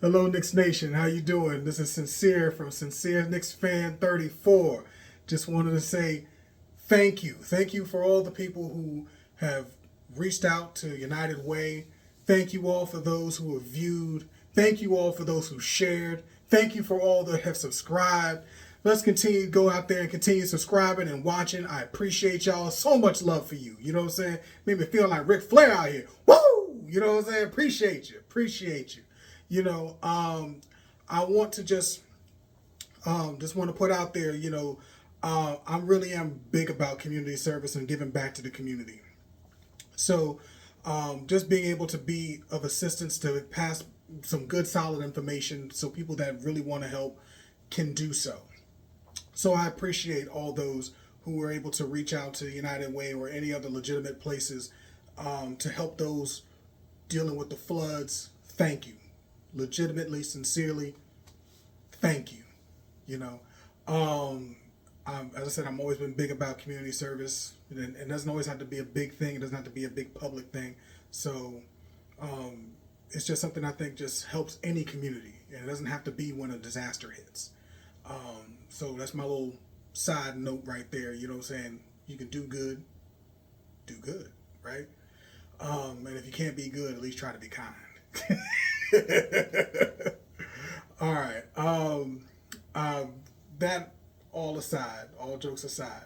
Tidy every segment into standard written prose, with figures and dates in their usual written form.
Hello, Knicks Nation. How you doing? This is Sincere from Sincere Knicks Fan 34. Just wanted to say thank you. Thank you for all the people who have reached out to United Way. Thank you all for those who have viewed. Thank you all for those who shared. Thank you for all that have subscribed. Let's continue to go out there and continue subscribing and watching. I appreciate y'all. So much love for you. You know what I'm saying? Made me feel like Ric Flair out here. Woo! You know what I'm saying? Appreciate you. Appreciate you. You know, I want to just want to put out there, I really am big about community service and giving back to the community. So, just being able to be of assistance to pass some good, solid information so people that really want to help can do so. So I appreciate all those who were able to reach out to United Way or any other legitimate places to help those dealing with the floods. Thank you. Legitimately, sincerely, thank you. You know, as I said, I've always been big about community service, and it doesn't always have to be a big thing. It doesn't have to be a big public thing. So it's just something I think just helps any community, and it doesn't have to be when a disaster hits. So that's my little side note right there. You know what I'm saying? You can do good, right? And if you can't be good, at least try to be kind. All right. That all aside, all jokes aside,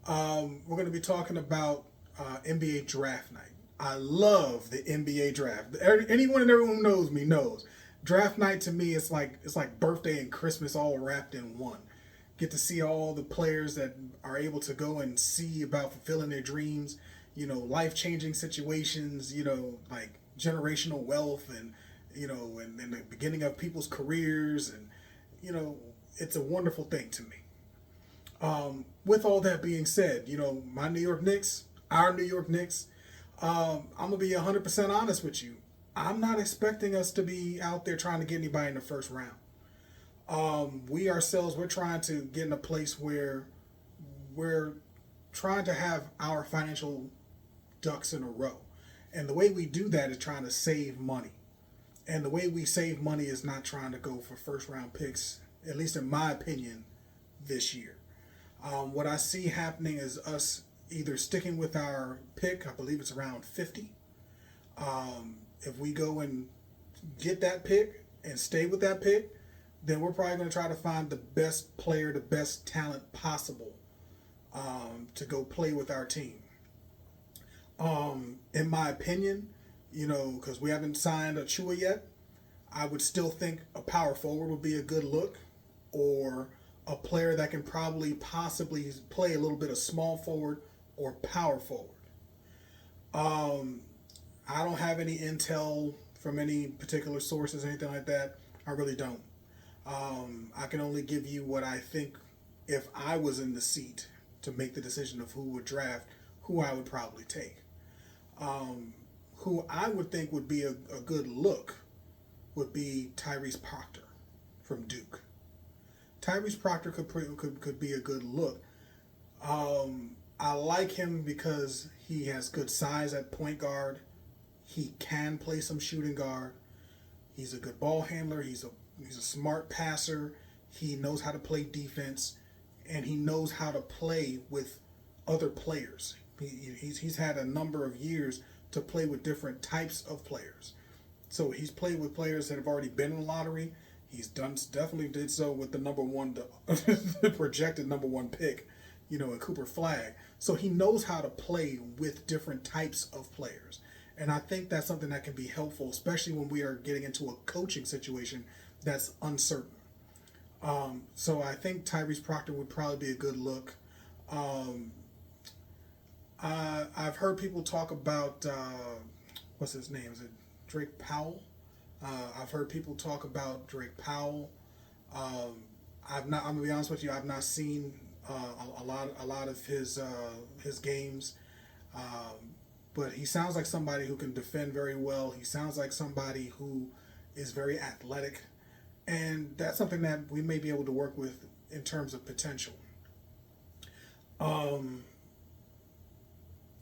we're going to be talking about NBA Draft Night. I love the NBA draft. Anyone and everyone who knows me knows draft night to me it's like birthday and Christmas all wrapped in one. Get to see all the players that are able to go and see about fulfilling their dreams. Life changing situations. Like generational wealth and and the beginning of people's careers, and it's a wonderful thing to me. With all that being said, my New York Knicks, our New York Knicks, I'm gonna be 100% honest with you. I'm not expecting us to be out there trying to get anybody in the first round. We ourselves, we're trying to get in a place where we're trying to have our financial ducks in a row. And the way we do that is trying to save money. And the way we save money is not trying to go for first round picks, at least in my opinion, this year. What I see happening is us either sticking with our pick, I believe it's around 50. If we go and get that pick and stay with that pick, then we're probably going to try to find the best player, the best talent possible to go play with our team. In my opinion, because we haven't signed a Chua yet, I would still think a power forward would be a good look, or a player that can possibly play a little bit of small forward or power forward. I don't have any intel from any particular sources or anything like that. I really don't. I can only give you what I think if I was in the seat to make the decision of who would draft, who I would probably take. Who I would think would be a good look would be Tyrese Proctor from Duke. Tyrese Proctor could be a good look. I like him because he has good size at point guard. He can play some shooting guard. He's a good ball handler. He's a smart passer. He knows how to play defense, and he knows how to play with other players. He's had a number of years to play with different types of players. So he's played with players that have already been in the lottery. Definitely did so with the the projected number one pick, in Cooper Flagg. So he knows how to play with different types of players. And I think that's something that can be helpful, especially when we are getting into a coaching situation that's uncertain. So I think Tyrese Proctor would probably be a good look. I've heard people talk about what's his name? Is it Drake Powell? I've heard people talk about Drake Powell. I'm gonna be honest with you. I've not seen a lot of his games, but he sounds like somebody who can defend very well. He sounds like somebody who is very athletic, and that's something that we may be able to work with in terms of potential.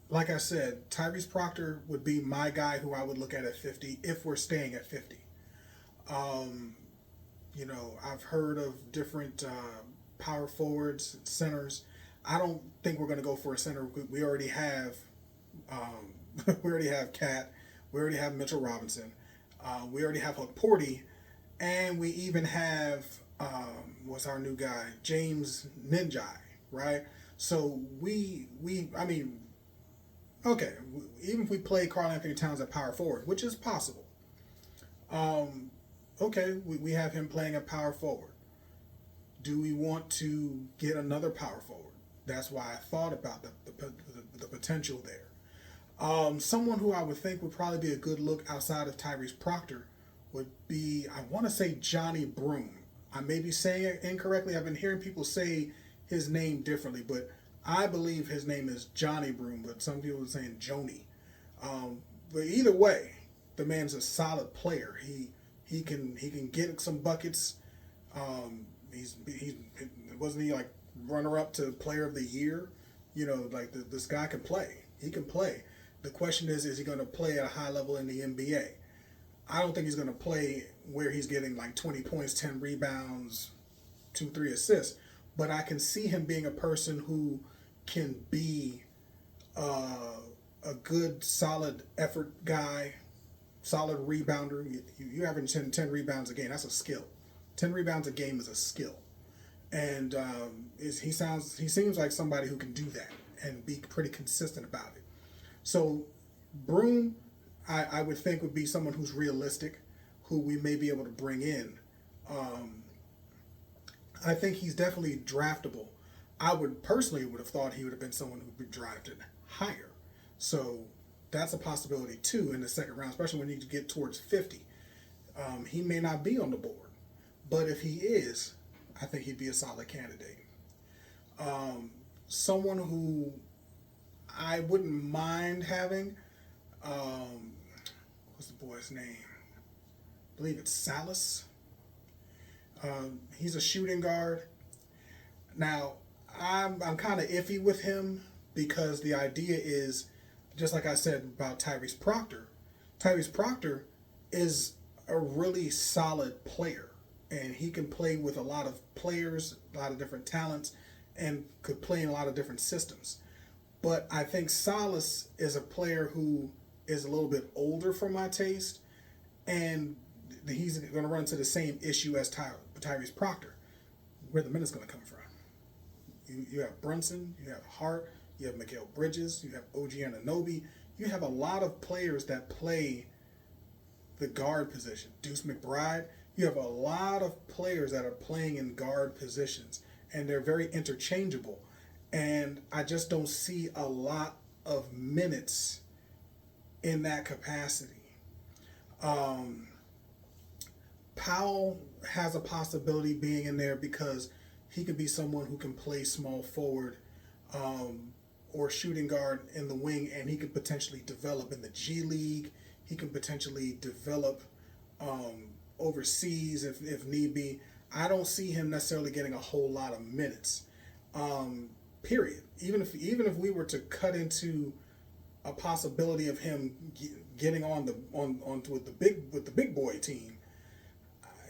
Like I said, Tyrese Proctor would be my guy who I would look at 50 if we're staying at 50. Um, I've heard of different power forwards, centers. I don't think we're going to go for a center. We already have we already have Cat. We already have Mitchell Robinson. We already have Porty, and we even have what's our new guy, James Ninjai, right? So I mean, okay, even if we play Karl Anthony Towns at power forward, which is possible, okay, we have him playing at power forward. Do we want to get another power forward? That's why I thought about the potential there. Someone who I would think would probably be a good look outside of Tyrese Proctor would be, I want to say Johnny Broom. I may be saying it incorrectly. I've been hearing people say his name differently, but I believe his name is Johnny Broom, but some people are saying Joni. But either way, the man's a solid player. He can get some buckets. He's wasn't he like runner up to Player of the Year? Like this guy can play. He can play. The question is he going to play at a high level in the NBA? I don't think he's going to play where he's getting like 20 points, 10 rebounds, 2-3 assists. But I can see him being a person who can be a good, solid effort guy, solid rebounder. You average 10 rebounds a game. That's a skill. 10 rebounds a game is a skill. And he seems like somebody who can do that and be pretty consistent about it. So Broom, I would think would be someone who's realistic, who we may be able to bring in. I think he's definitely draftable. I would have thought he would have been someone who would be drafted higher. So that's a possibility too in the second round, especially when you get towards 50. He may not be on the board, but if he is, I think he'd be a solid candidate. Someone who I wouldn't mind having, what's the boy's name? I believe it's Salas. He's a shooting guard. Now, I'm kind of iffy with him because the idea is, just like I said about Tyrese Proctor, Tyrese Proctor is a really solid player, and he can play with a lot of players, a lot of different talents, and could play in a lot of different systems. But I think Salas is a player who is a little bit older for my taste, and he's going to run into the same issue as Tyrese Proctor. Where the minutes going to come from? You have Brunson, you have Hart, you have Mikal Bridges, you have OG Anunoby. You have a lot of players that play the guard position. Deuce McBride. You have a lot of players that are playing in guard positions, and they're very interchangeable. And I just don't see a lot of minutes in that capacity. Powell has a possibility being in there because he could be someone who can play small forward or shooting guard in the wing, and he could potentially develop in the G League. He can potentially develop overseas if need be. I don't see him necessarily getting a whole lot of minutes. Period. Even if we were to cut into a possibility of him getting with the big boy team,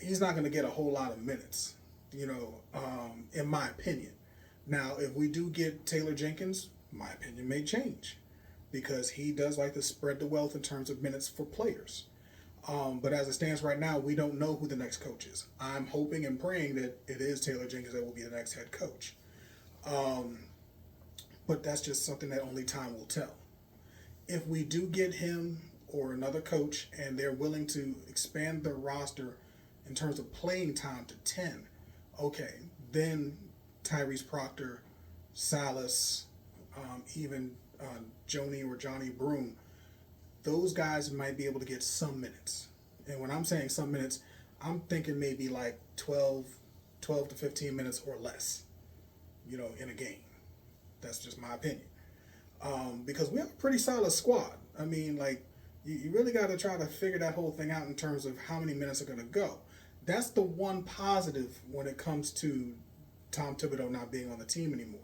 he's not going to get a whole lot of minutes. In my opinion. Now, if we do get Taylor Jenkins, my opinion may change because he does like to spread the wealth in terms of minutes for players. But as it stands right now, we don't know who the next coach is. I'm hoping and praying that it is Taylor Jenkins that will be the next head coach. But that's just something that only time will tell. If we do get him or another coach and they're willing to expand their roster in terms of playing time to 10, okay, then Tyrese Proctor, Salas, even Joni or Johnny Broom, those guys might be able to get some minutes. And when I'm saying some minutes, I'm thinking maybe like 12 to 15 minutes or less, in a game. That's just my opinion. Because we have a pretty solid squad. I mean, like, you really got to try to figure that whole thing out in terms of how many minutes are going to go. That's the one positive when it comes to Tom Thibodeau not being on the team anymore,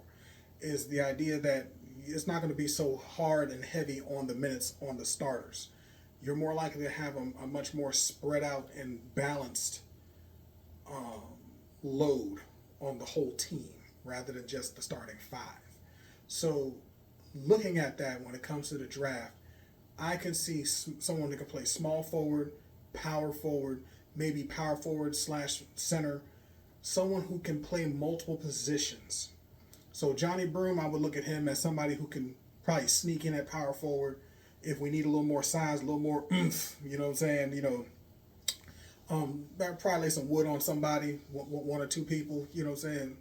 is the idea that it's not going to be so hard and heavy on the minutes on the starters. you're more likely to have a much more spread out and balanced um, load on the whole team rather than just the starting five. So, looking at that when it comes to the draft, I can see someone that can play small forward, power forward, maybe power forward slash center, someone who can play multiple positions. So Johnny Broom, I would look at him as somebody who can probably sneak in at power forward if we need a little more size, a little more oomph. You know what I'm saying? Probably lay some wood on somebody, one or two people. You know what I'm saying?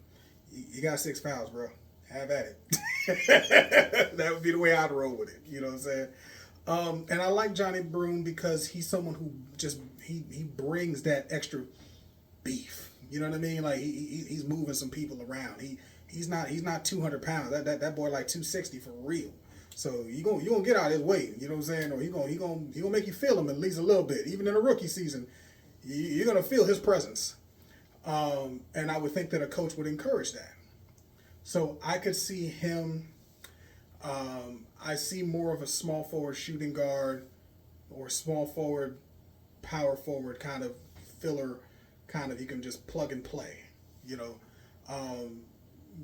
You got 6 fouls, bro. Have at it. That would be the way I'd roll with it. You know what I'm saying? And I like Johnny Broom because he's someone who just he brings that extra beef. You know what I mean? Like he's moving some people around. He's not 200 pounds. That boy like 260 for real. So you gonna get out of his way. You know what I'm saying? Or he gonna make you feel him at least a little bit. Even in a rookie season, you're gonna feel his presence. And I would think that a coach would encourage that. So I could see him. I see more of a small forward shooting guard or small forward, power forward kind of filler, kind of you can just plug and play. You know,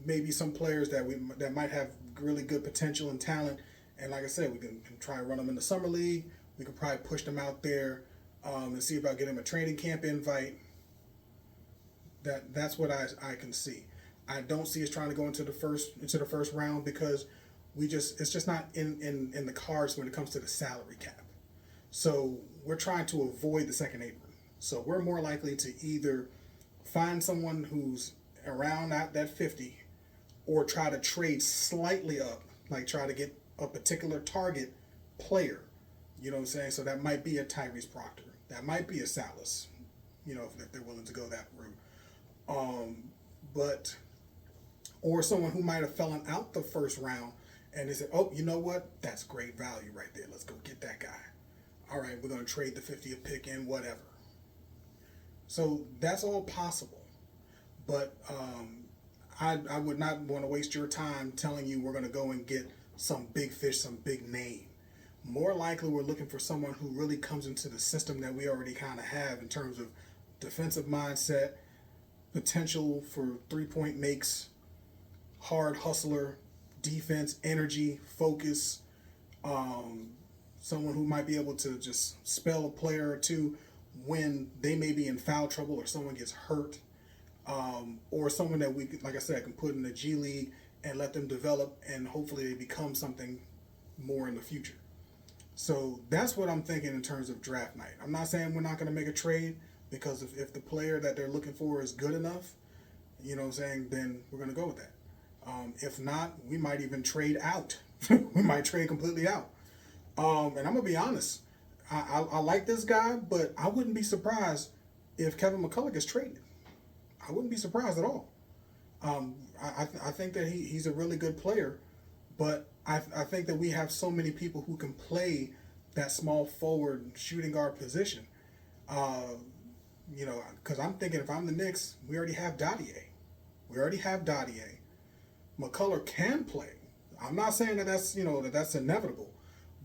maybe some players that might have really good potential and talent. And like I said, we can try and run them in the summer league. We could probably push them out there and see about getting them a training camp invite. That's what I can see. I don't see us trying to go into the first round because it's just not in the cards when it comes to the salary cap. So we're trying to avoid the second apron. So we're more likely to either find someone who's around that 50 or try to trade slightly up, like try to get a particular target player. You know what I'm saying? So that might be a Tyrese Proctor. That might be a Salas, if they're willing to go that route. Or someone who might have fallen out the first round and they said, oh, you know what? That's great value right there. Let's go get that guy. All right, we're going to trade the 50th pick in, whatever. So that's all possible. But I would not want to waste your time telling you we're going to go and get some big fish, some big name. More likely we're looking for someone who really comes into the system that we already kind of have in terms of defensive mindset, potential for three-point makes, hard hustler, defense, energy, focus, someone who might be able to just spell a player or two when they may be in foul trouble or someone gets hurt, or someone that we, like I said, can put in the G League and let them develop and hopefully they become something more in the future. So that's what I'm thinking in terms of draft night. I'm not saying we're not going to make a trade because if the player that they're looking for is good enough, you know what I'm saying, then we're going to go with that. If not, we might even trade out. We might trade completely out. And I'm going to be honest. I like this guy, but I wouldn't be surprised if Kevin McCullough gets traded. I wouldn't be surprised at all. I think that he's a really good player, but I think that we have so many people who can play that small forward shooting guard position. Because I'm thinking if I'm the Knicks, we already have Dadier. McCullough can play. I'm not saying that that's inevitable,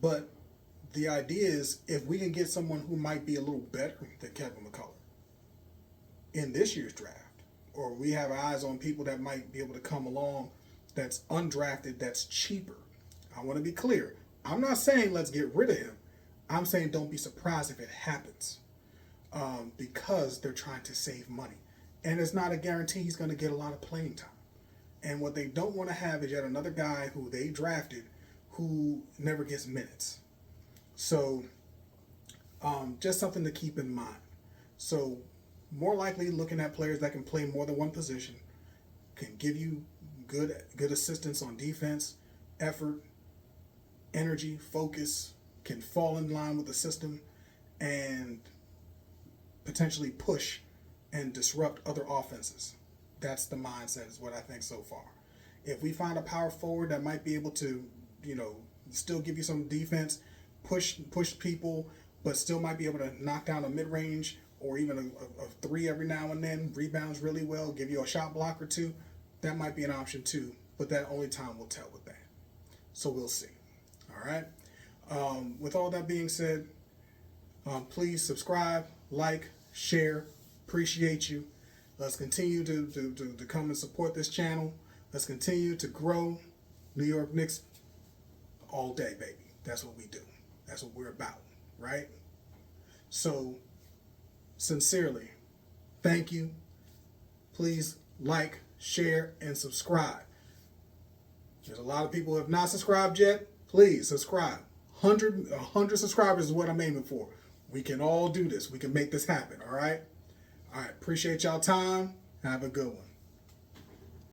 but the idea is if we can get someone who might be a little better than Kevin McCullough in this year's draft, or we have eyes on people that might be able to come along that's undrafted, that's cheaper. I want to be clear. I'm not saying let's get rid of him. I'm saying don't be surprised if it happens because they're trying to save money. And it's not a guarantee he's going to get a lot of playing time. And what they don't want to have is yet another guy who they drafted who never gets minutes. So just something to keep in mind. So more likely looking at players that can play more than one position, can give you good assistance on defense, effort, energy, focus, can fall in line with the system, and potentially push and disrupt other offenses. That's the mindset is what I think so far. If we find a power forward that might be able to, still give you some defense, push people, but still might be able to knock down a mid-range or even a three every now and then, rebounds really well, give you a shot block or two, that might be an option too. But that only time will tell with that. So we'll see. All right. With all that being said, Please subscribe, like, share. Appreciate you. Let's continue to come and support this channel. Let's continue to grow New York Knicks all day, baby. That's what we do. That's what we're about, right? So, sincerely, thank you. Please like, share, and subscribe. There's a lot of people who have not subscribed yet. Please subscribe. 100 subscribers is what I'm aiming for. We can all do this. We can make this happen, all right? All right, appreciate y'all time. Have a good one.